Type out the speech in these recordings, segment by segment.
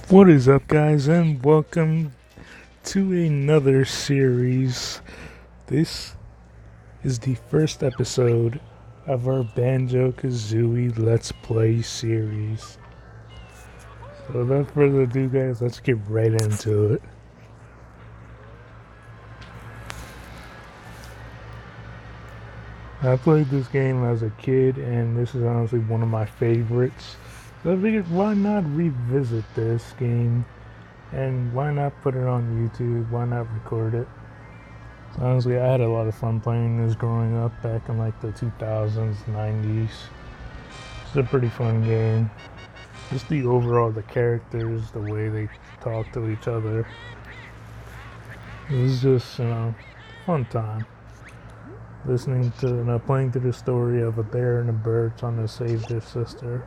What is up, guys, and welcome to another series. This is the first episode of our Banjo-Kazooie Let's Play series. So without further ado, guys, let's get right into it. I played this game as a kid, and this is honestly one of my favorites. So I figured, why not revisit this game? And why not put it on YouTube? Why not record it? So honestly, I had a lot of fun playing this growing up back in like the 2000s, 90s. It's a pretty fun game. Just the overall, the characters, the way they talk to each other. It was just, fun time. Listening to, playing through the story of a bear and a bird trying to save their sister.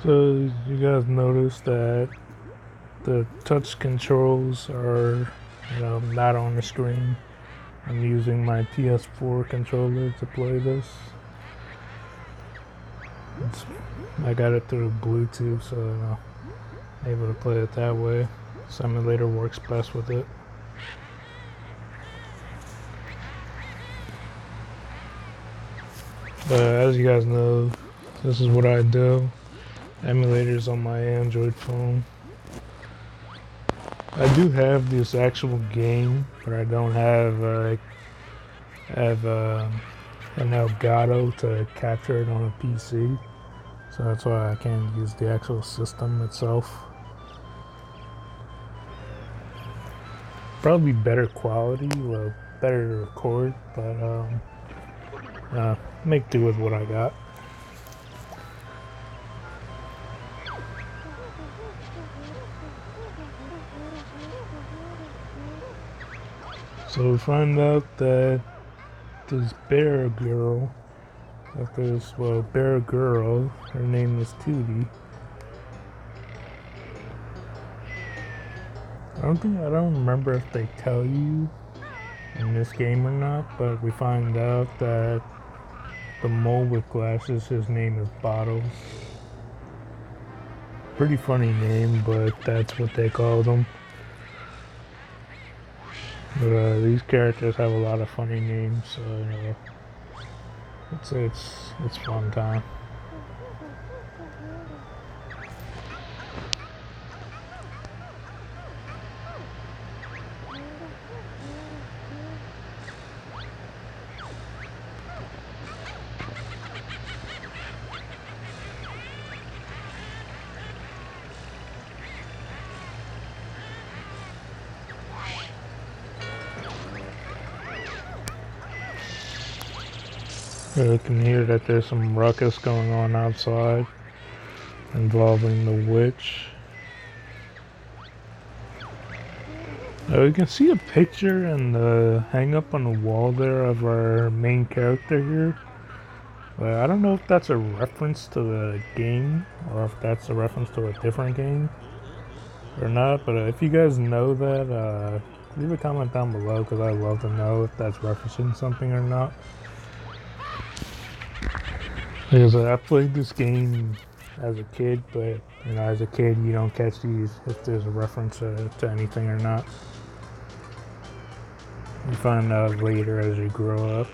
So you guys notice that the touch controls are, not on the screen. I'm using my PS4 controller to play this. I got it through Bluetooth, so I'm able to play it that way. Simulator works best with it. But as you guys know, this is what I do. Emulators on my Android phone. I do have this actual game, but I don't have an Elgato to capture it on a PC. So that's why I can't use the actual system itself. Probably better quality, well, better to record, but make do with what I got. So we find out that this bear girl, her name is Tootie. I don't remember if they tell you in this game or not, but we find out that the mole with glasses, his name is Bottles. Pretty funny name, but that's what they called him. But these characters have a lot of funny names, so it's fun time. You can hear that there's some ruckus going on outside involving the witch. You can see a picture and hang up on the wall there of our main character here. I don't know if that's a reference to the game or if that's a reference to a different game or not, but if you guys know that, leave a comment down below because I'd love to know if that's referencing something or not. Because I played this game as a kid, but as a kid you don't catch these if there's a reference to anything or not. You find out later as you grow up.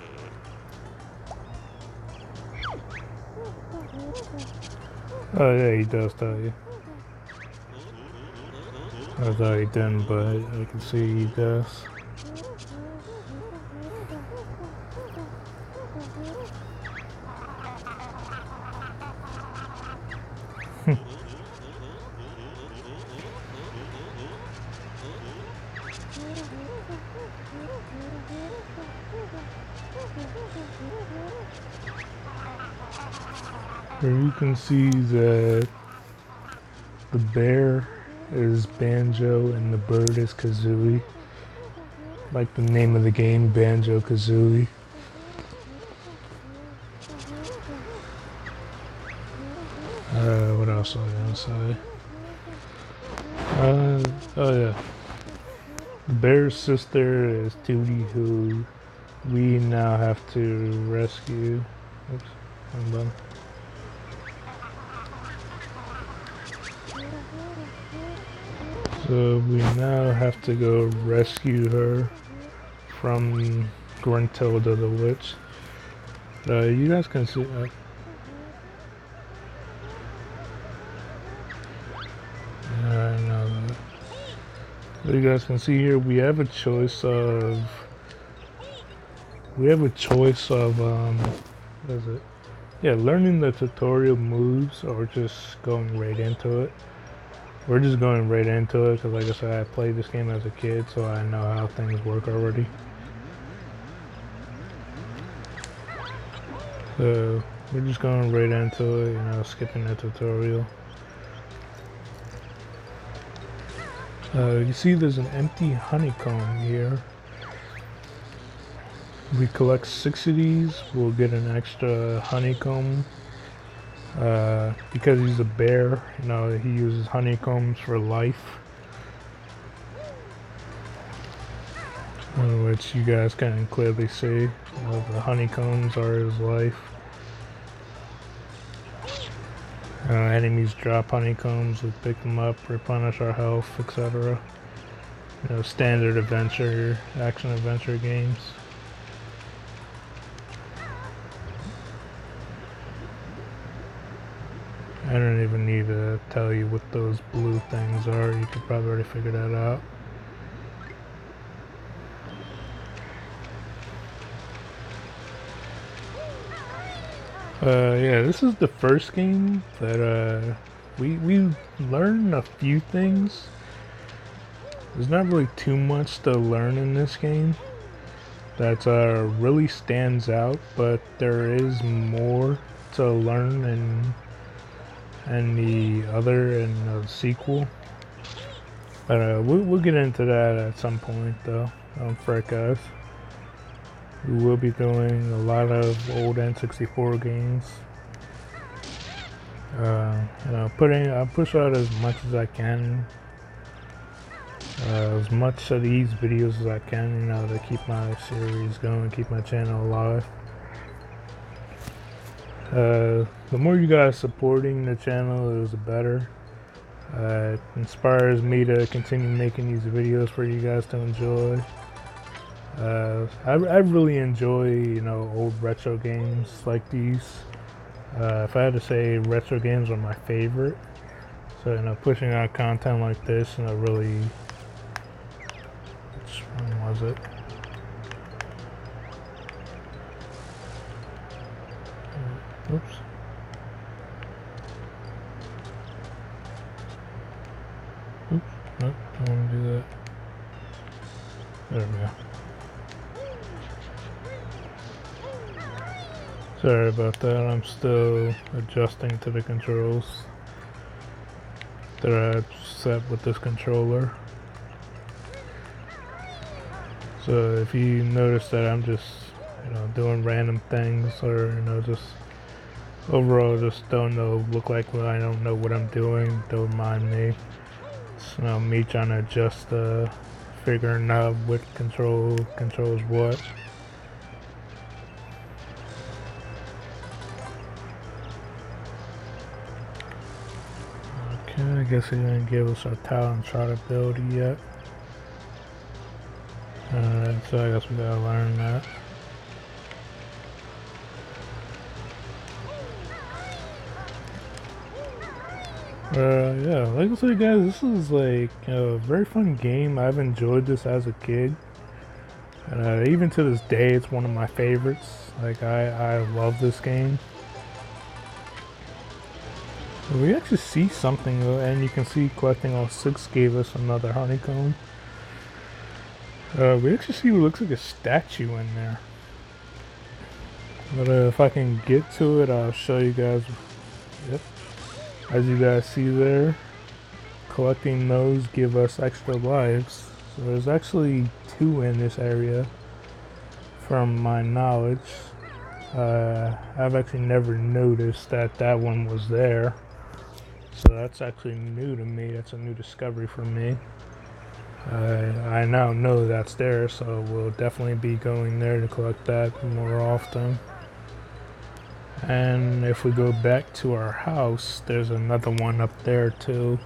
Oh yeah, he does tell you. I thought he didn't, but I can see he does. Here you can see that the bear is Banjo and the bird is Kazooie. Like the name of the game, Banjo-Kazooie. What else was I gonna say? Oh yeah. The bear's sister is Tootie, who we now have to rescue. Oops, I'm done. So we now have to go rescue her from Gruntilda the witch. You guys can see. I know that. So you guys can see here, we have a choice of. What is it? Yeah, learning the tutorial moves or just going right into it. We're just going right into it because, like I said, I played this game as a kid, so I know how things work already. So we're just going right into it, you know, skipping the tutorial. You see there's an empty honeycomb here. We collect 6 of these, we'll get an extra honeycomb. Because he's a bear, you know, he uses honeycombs for life. Which you guys can clearly see. You know, the honeycombs are his life. Enemies drop honeycombs, we pick them up, replenish our health, etc. You know, standard adventure, action adventure games. I don't even need to tell you what those blue things are, you could probably already figure that out. Yeah, this is the first game that we learned a few things. There's not really too much to learn in this game that really stands out, but there is more to learn in the sequel. But we'll get into that at some point, though. Don't fret, guys. We will be doing a lot of old N64 games. You know, I'll push out as much as I can, as much of these videos as I can, you know, to keep my series going, keep my channel alive. The more you guys supporting the channel is the better. It inspires me to continue making these videos for you guys to enjoy. I really enjoy, you know, old retro games like these. If I had to say, retro games are my favorite. So, you know, pushing out content like this, you know, really. Which one was it? Oops. Oops. Nope, don't want to do that. There we go. Sorry about that, I'm still adjusting to the controls that I set with this controller. So if you notice that I'm just, you know, doing random things, or, you know, just overall just look like I don't know what I'm doing, don't mind me. It's, you know, me trying to adjust, figuring out what controls what. I guess he didn't give us our talent shot ability yet. So I guess we gotta learn that. Yeah, like I said, guys, this is like a very fun game. I've enjoyed this as a kid. Even to this day, it's one of my favorites. Like, I love this game. We actually see something, and you can see collecting all 6 gave us another honeycomb. We actually see what looks like a statue in there. But if I can get to it, I'll show you guys. Yep. As you guys see there, collecting those give us extra lives. So there's actually 2 in this area, from my knowledge. I've actually never noticed that one was there. So that's actually new to me. That's a new discovery for me. I now know that's there, so we'll definitely be going there to collect that more often. And if we go back to our house, there's another one up there too.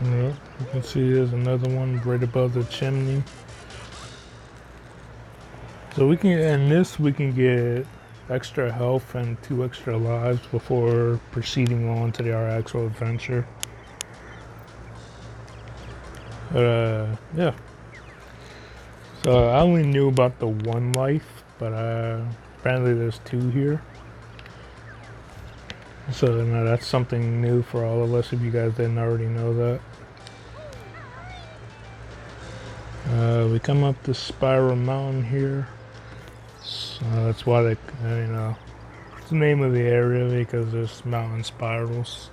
Yep, you can see there's another one right above the chimney. So we can get extra health and 2 extra lives before proceeding on to our actual adventure. Yeah. So I only knew about the 1 life, but apparently there's 2 here. So that's something new for all of us if you guys didn't already know that. We come up this spiral mountain here. So that's why they, it's the name of the area because there's mountain spirals.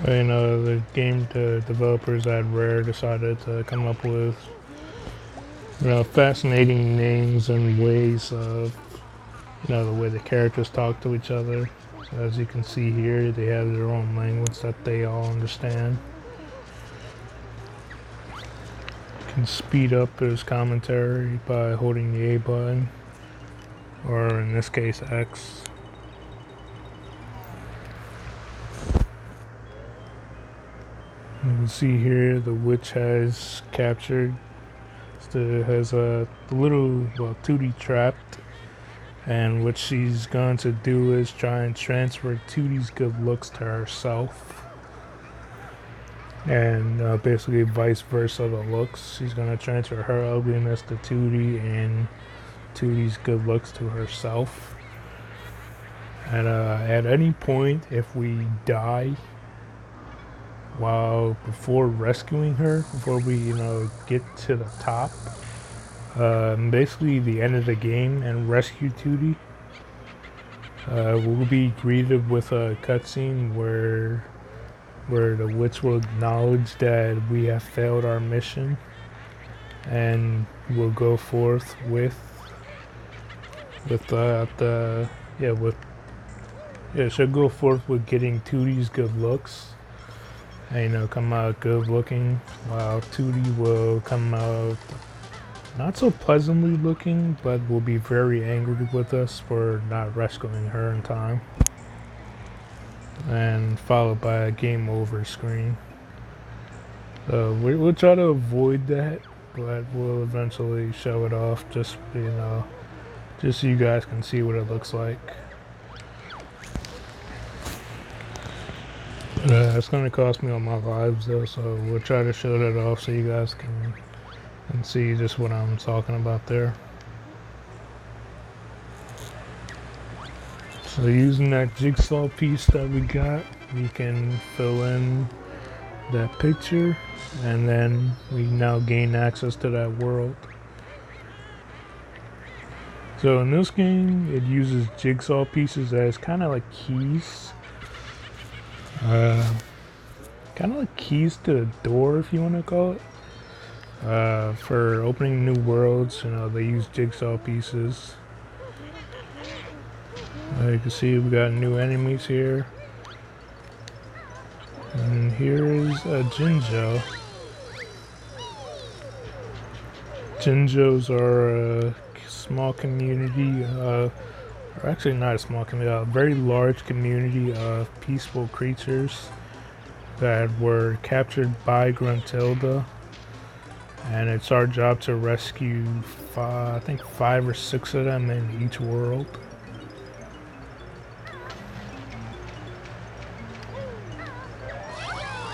The game developers at Rare decided to come up with, fascinating names and ways of, the way the characters talk to each other. As you can see here, they have their own language that they all understand. You can speed up his commentary by holding the A button, or in this case X. You can see here the witch has captured, has a little 2D trapped, and what she's going to do is try and transfer 2D's good looks to herself, and basically vice versa the looks. She's going to transfer her ugliness to 2D and 2D's good looks to herself. And at any point, if we die before rescuing her, before we get to the top, basically the end of the game, and rescue 2D, we'll be greeted with a cutscene where the witch will acknowledge that we have failed our mission, and we'll go forth she'll go forth with getting 2D's good looks. And come out good looking, while 2D will come out not so pleasantly looking, but will be very angry with us for not rescuing her in time. And followed by a game over screen. So we'll try to avoid that, but we'll eventually show it off, just so you guys can see what it looks like. It's going to cost me all my lives though, so we'll try to show that off so you guys can see just what I'm talking about there. So using that jigsaw piece that we got, we can fill in that picture, and then we now gain access to that world. So in this game, it uses jigsaw pieces as kind of like keys. Kind of like keys to the door, if you want to call it. For opening new worlds, they use jigsaw pieces. You can see we got new enemies here. And here is a Jinjo. Jinjos are a small community, or actually not a small community, a very large community of peaceful creatures that were captured by Gruntilda, and it's our job to rescue I think 5 or 6 of them in each world.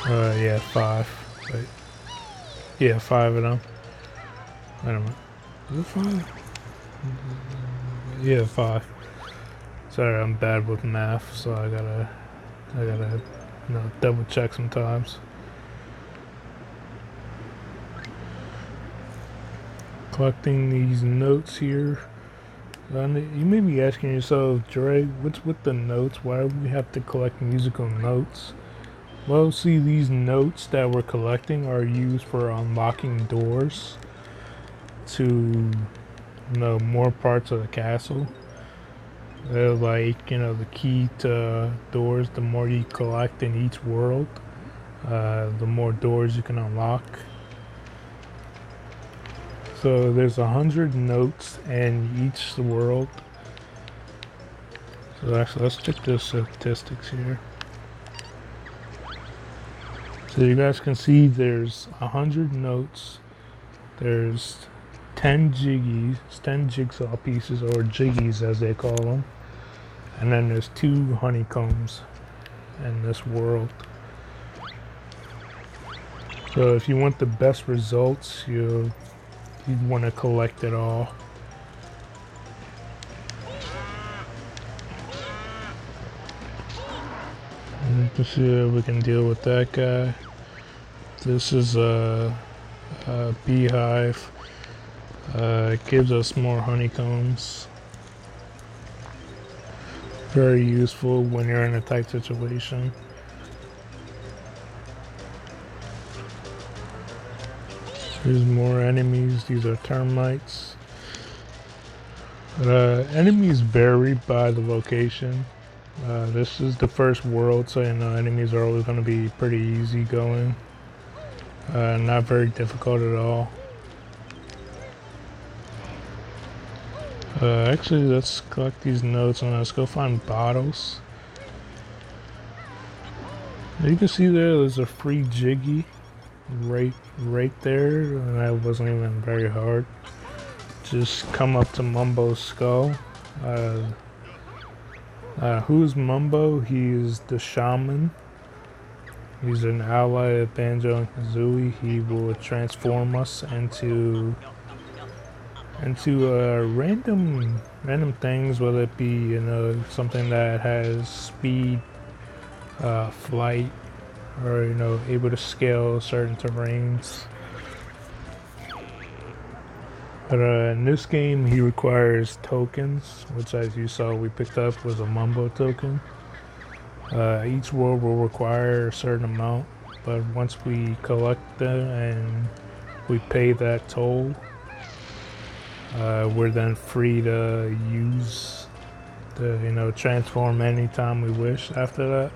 Yeah, 5. Wait. Yeah, 5 of them. Wait a minute. Is it 5? Yeah, 5. Sorry, I'm bad with math, so I gotta double check sometimes. Collecting these notes here. You may be asking yourself, Dre, what's with the notes? Why do we have to collect musical notes? Well, see, these notes that we're collecting are used for unlocking doors to, more parts of the castle. They're like, the key to doors. The more you collect in each world, the more doors you can unlock. So there's 100 notes in each world. So actually, let's check the statistics here. So you guys can see there's 100 notes. There's 10 jiggies, 10 jigsaw pieces, or jiggies as they call them. And then there's 2 honeycombs in this world. So if you want the best results, you'd want to collect it all. Let's see if we can deal with that guy. This is a beehive. It gives us more honeycombs. Very useful when you're in a tight situation. There's more enemies. These are termites. Enemies vary by the location. This is the first world, so enemies are always going to be pretty easy going. Not very difficult at all. Actually, let's collect these notes and let's go find bottles. You can see there's a free jiggy right there, and that wasn't even very hard. Just come up to Mumbo's skull. Who's Mumbo? He's the shaman. He's an ally of Banjo and Kazooie. He will transform us into random things, whether it be something that has speed, flight, or able to scale certain terrains. But in this game, he requires tokens, which, as you saw, we picked up was a Mumbo token. Each world will require a certain amount, but once we collect them and we pay that toll, we're then free to use transform anytime we wish after that.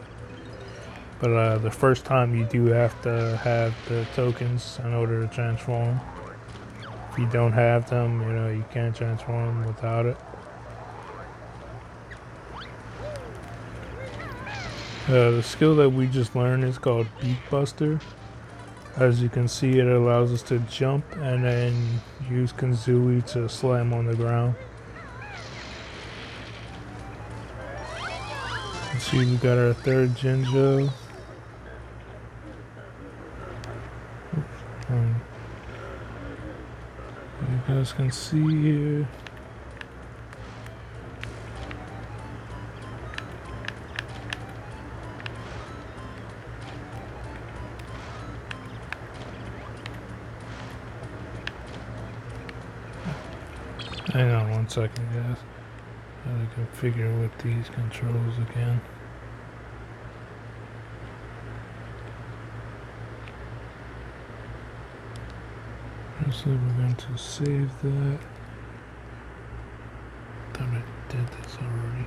But the first time you do have to have the tokens in order to transform. If you don't have them, you can't transform without it. The skill that we just learned is called Beat Buster. As you can see, it allows us to jump and then use Kazooie to slam on the ground. Let's see, we got our third Jinjo. You guys can see here. Hang on one second, guys. I configure with these controls again. So we're going to save that. Thought I did this already.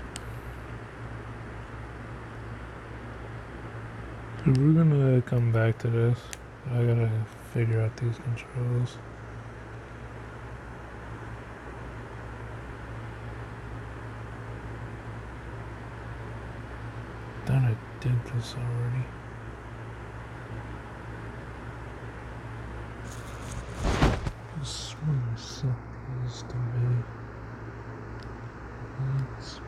So we're gonna come back to this. I gotta figure out these controls. Thought I did this already. Just wanna set these to be. Let's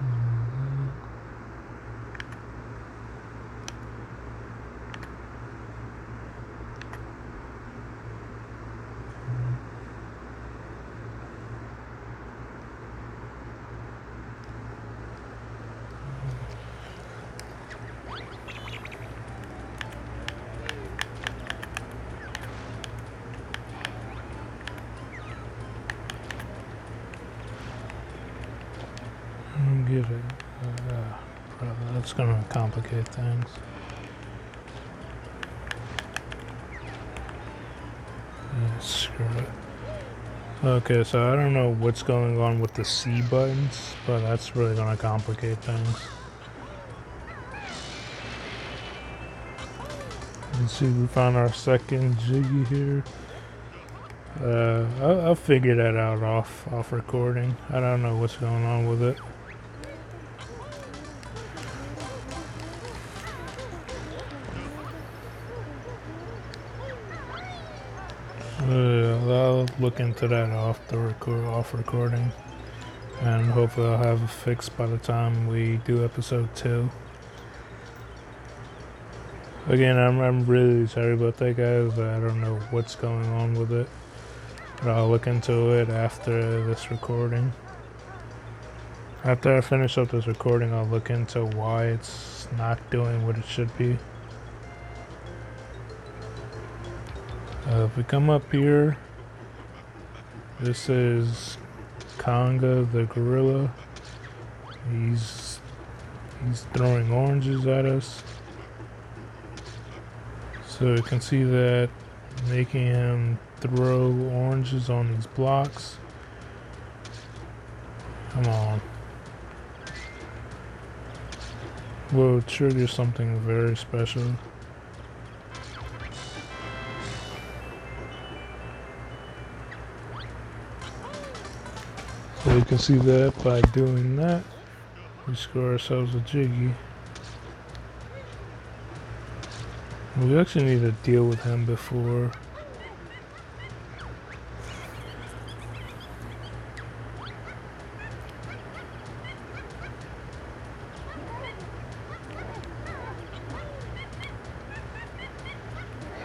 give it. That's gonna complicate things. Yeah, screw it. Okay, so I don't know what's going on with the C buttons, but that's really gonna complicate things. Let's see, we found our second Jiggy here. I'll figure that out off recording. I don't know what's going on with it. I'll look into that off recording, and hopefully I'll have it fixed by the time we do episode 2. Again, I'm really sorry about that, guys. I don't know what's going on with it, but I'll look into it after this recording. After I finish up this recording, I'll look into why it's not doing what it should be. If we come up here, this is Conga the gorilla. He's throwing oranges at us. So you can see that making him throw oranges on these blocks. Come on. Will trigger something very special. So you can see that by doing that, we score ourselves a Jiggy. We actually need to deal with him before.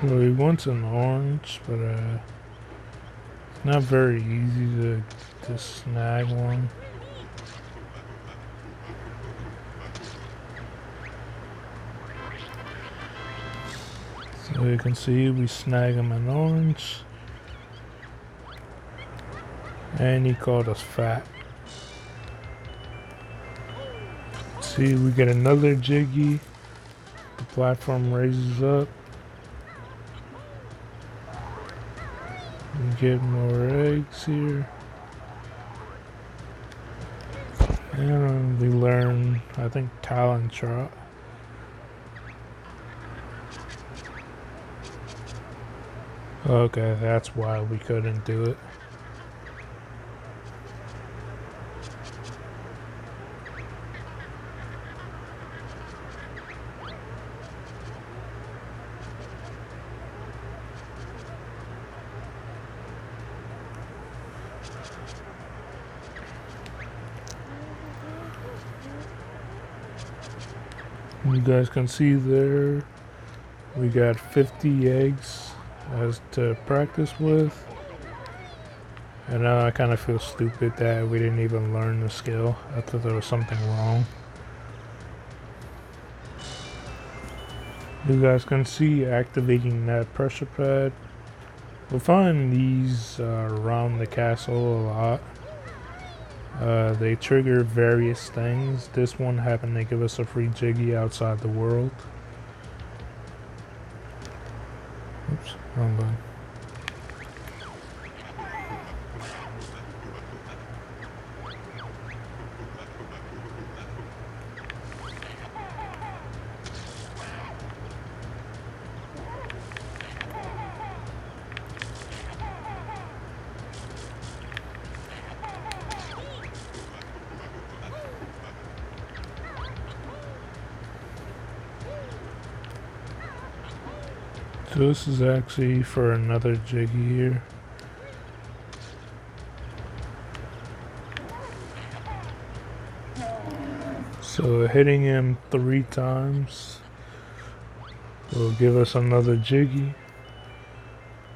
So he wants an orange, but it's not very easy to snag one. So you can see we snag him an orange, and he called us fat. See, we get another Jiggy. The platform raises up. We get more eggs here. And we learn, I think, Talon Trot. Okay, that's why we couldn't do it. You guys can see there, we got 50 eggs as to practice with. And now I kind of feel stupid that we didn't even learn the skill. I thought there was something wrong. You guys can see activating that pressure pad. We'll find these around the castle a lot. They trigger various things. This one happened to give us a free Jiggy outside the world. Oops, wrong button. So this is actually for another Jiggy here. So hitting him 3 times will give us another Jiggy.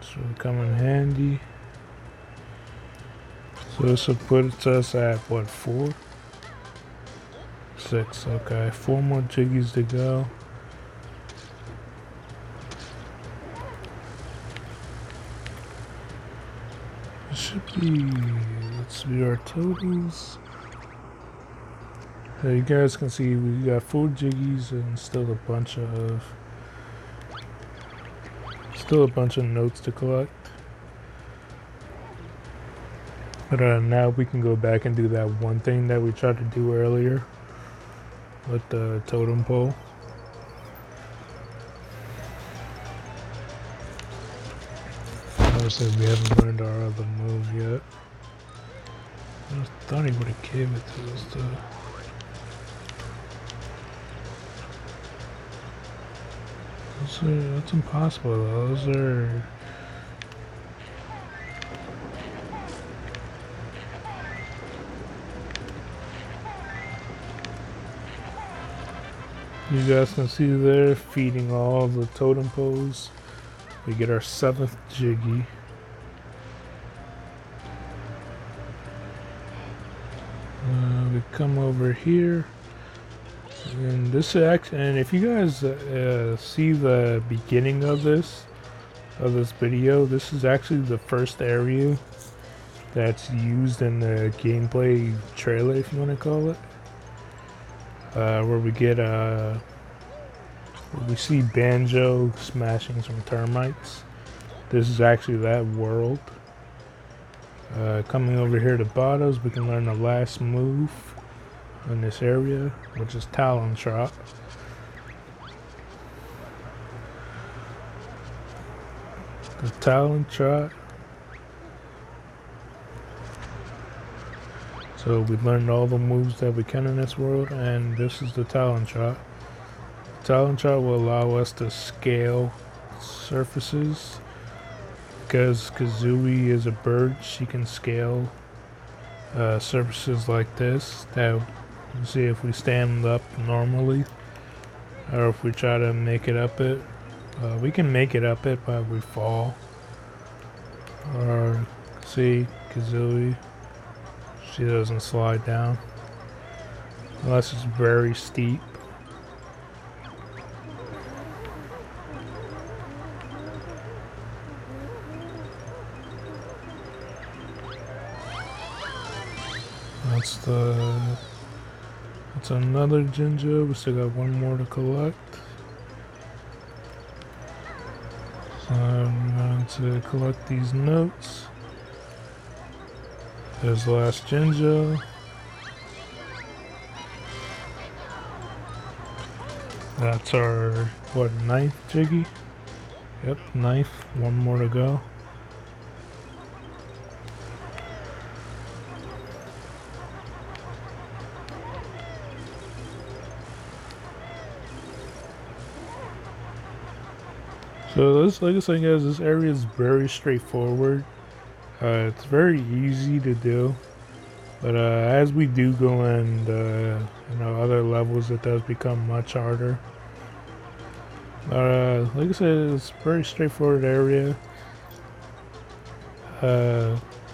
So it'll come in handy. So this will put us at what, 4? 6, okay. 4 more Jiggies to go. Should be, let's view our totals. You guys can see we got 4 Jiggies and still a bunch of notes to collect. But now we can go back and do that one thing that we tried to do earlier with the totem pole. Obviously we haven't learned our other move yet. I thought he would have gave it to us though. That's impossible though. Those are... You guys can see there, feeding all the totem poles. We get our 7th Jiggy. We come over here, and this is actually, and if you guys see the beginning of this video, this is actually the first area that's used in the gameplay trailer, if you want to call it, where we get we see Banjo smashing some termites. This is actually that world. Coming over here to Bottoms, we can learn the last move in this area, which is Talon Trot. The Talon Trot. So we learned all the moves that we can in this world, and this is the Talon Trot. Talon Trot will allow us to scale surfaces. Because Kazooie is a bird, she can scale surfaces like this. That you see if we stand up normally, or if we try to make it up it. We can make it up it, but we fall. Or see Kazooie, she doesn't slide down unless it's very steep. That's another Ginger. We still got one more to collect. So I'm going to collect these notes. There's the last Ginger. That's our, what, 9th Jiggy? Yep, 9th. One more to go. So this, like I said, guys, this area is very straightforward. It's very easy to do, but as we do go in other levels, it does become much harder. Like I said, it's a very straightforward area.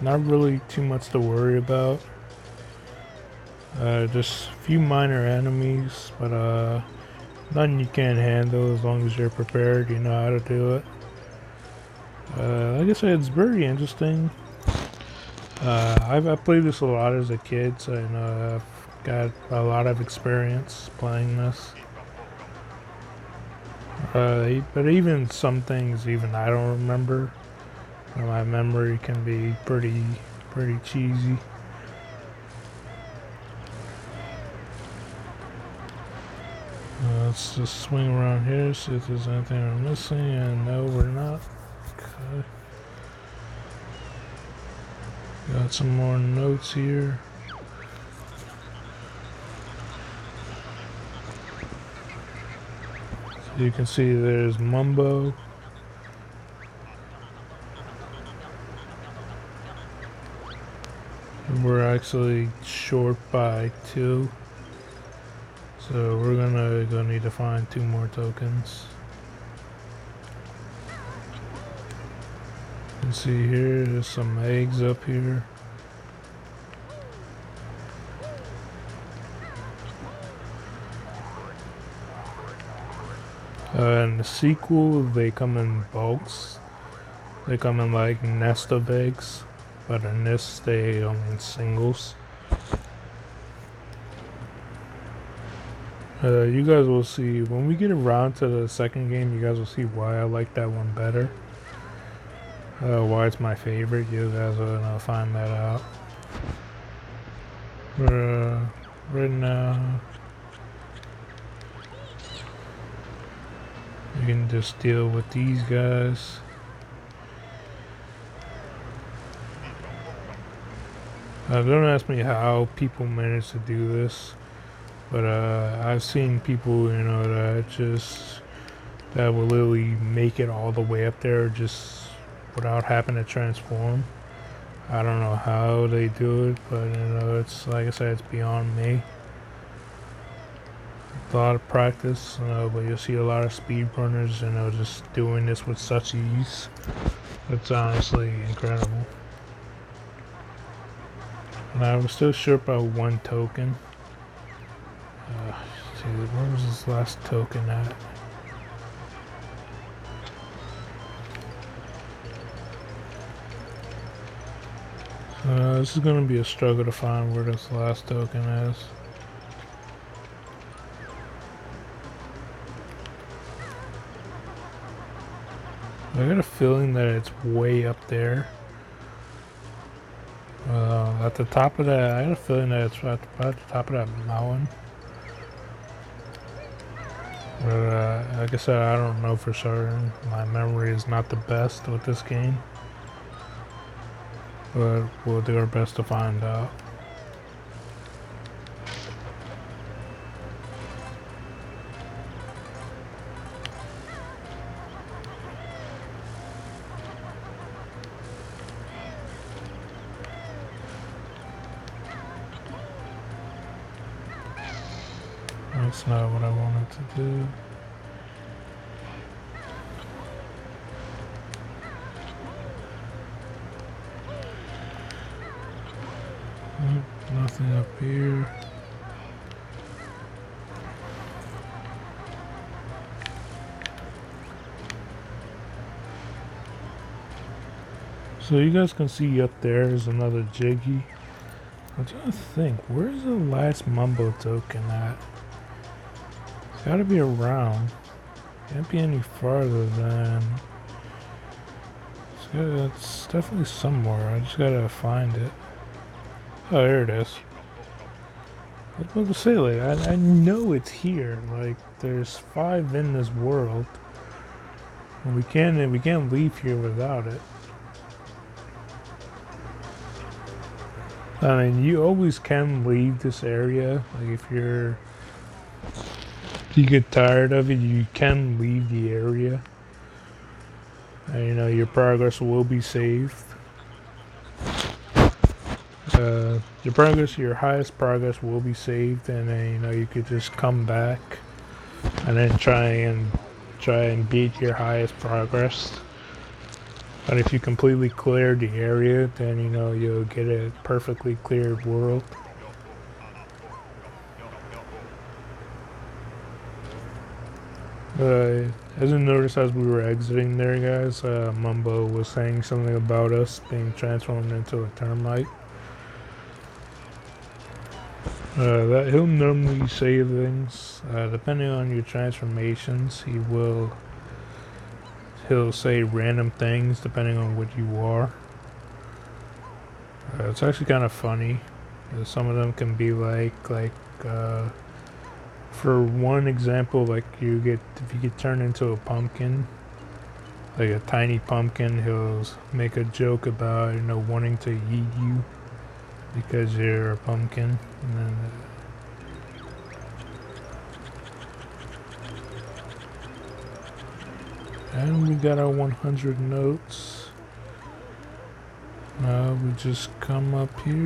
Not really too much to worry about. Just a few minor enemies, but nothing you can't handle as long as you're prepared, you know how to do it. Like I said, it's very interesting. I've played this a lot as a kid, so you know I've got a lot of experience playing this. But even some things, even I don't remember. My memory can be pretty cheesy. Let's just swing around here, see if there's anything we're missing, and no, we're not. Okay. Got some more notes here. So you can see there's Mumbo. And we're actually short by 2. So we're gonna need to find 2 more tokens. You can see here, there's some eggs up here. In the sequel, they come in bulks. They come in like nest of eggs, but in this, they come in singles. You guys will see when we get around to the second game. You guys will see why I like that one better. Why it's my favorite. You guys will find that out. But right now, you can just deal with these guys. Don't ask me how people manage to do this, but I've seen people, you know, that will literally make it all the way up there just without having to transform. I don't know how they do it, but you know, it's like I said, it's beyond me. A lot of practice, you know, but you'll see a lot of speedrunners, you know, just doing this with such ease. It's honestly incredible. And I was still short by one token. See, where was this last token at? This is going to be a struggle to find where this last token is. I got a feeling that it's way up there. At the top of that, I got a feeling that it's at the top of that mountain. But like I said, I don't know for certain. My memory is not the best with this game. But we'll do our best to find out. That's not what I wanted to do. Nothing up here. So you guys can see up there is another Jiggy. I'm trying to think, where's the last Mumbo token at? It's gotta be around. Can't be any farther than... It's definitely somewhere. I just gotta find it. Oh, here it is. I was about to say, like, I know it's here. Like, there's 5 in this world. And we can't leave here without it. I mean, you always can leave this area. Like, if you get tired of it, you can leave the area. And, you know, your progress will be saved. Your highest progress will be saved, and then, you know, you could just come back and then try and beat your highest progress. But if you completely clear the area, then, you know, you'll get a perfectly cleared world. As you noticed as we were exiting there, guys, Mumbo was saying something about us being transformed into a termite. That he'll normally say things, depending on your transformations, he'll say random things depending on what you are. It's actually kind of funny. Some of them can be like, for one example, like if you get turned into a pumpkin, like a tiny pumpkin, he'll make a joke about, you know, wanting to eat you because you're a pumpkin. And then and we got our 100 notes. Now we just come up here.